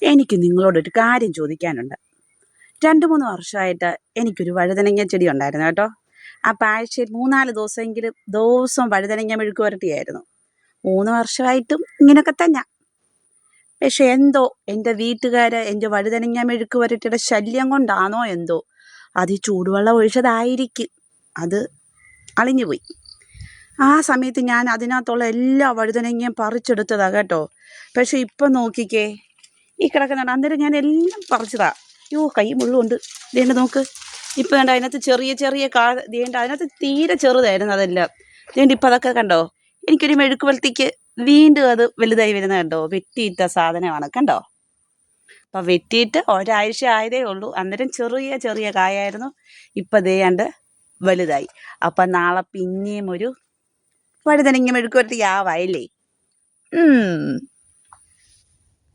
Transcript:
എനിക്ക് നിങ്ങളോടൊരു കാര്യം ചോദിക്കാനുണ്ട്. 2-3 വർഷമായിട്ട് എനിക്കൊരു വഴുതനങ്ങ ചെടി ഉണ്ടായിരുന്നു കേട്ടോ. അപ്പം ആഴ്ചയിൽ 3-4 ദിവസം വഴുതനങ്ങ മെഴുക്ക് പുരട്ടിയായിരുന്നു. 3 വർഷമായിട്ടും ഇങ്ങനെയൊക്കെ തന്നെ. പക്ഷെ എന്തോ എൻ്റെ വീട്ടുകാർ എൻ്റെ വഴുതനങ്ങ മെഴുക്ക് പുരട്ടിയുടെ ശല്യം കൊണ്ടാണോ എന്തോ അത് ഈ ചൂടുവെള്ളം ഒഴിച്ചതായിരിക്കും, അത് അളിഞ്ഞുപോയി. ആ സമയത്ത് ഞാൻ അതിനകത്തുള്ള എല്ലാ വഴുതനങ്ങയും പറിച്ചെടുത്തതാണ് കേട്ടോ. പക്ഷെ ഇപ്പം നോക്കിക്കേ, ഈ കിടക്കുന്നുണ്ട്. അന്നേരം ഞാൻ എല്ലാം പറിച്ചതാ. അയ്യോ, കൈ മുള്ളുണ്ട്. ദേണ്ട നോക്ക്, ഇപ്പം കണ്ടോ അതിനകത്ത് ചെറിയ ചെറിയ ദേണ്ട അതിനകത്ത് തീരെ ചെറുതായിരുന്നു അതെല്ലാം. ദേണ്ട ഇപ്പം അതൊക്കെ കണ്ടോ, എനിക്കൊരു മെഴുക്ക് പുരട്ടിക്ക് വീണ്ടും അത് വലുതായി വരുന്നത് കണ്ടോ. വെട്ടിയിട്ട സാധനമാണ് കണ്ടോ. അപ്പം വെട്ടിയിട്ട് ഒരാഴ്ച ആയതേ ഉള്ളൂ. അന്നേരം ചെറിയ ചെറിയ കായായിരുന്നു. ഇപ്പം ദേണ്ട് വലുതായി. അപ്പം നാളെ പിന്നെയും ഒരു വഴുതനങ്ങ മെഴുക്ക് പുരട്ടി ആവായില്ലേ.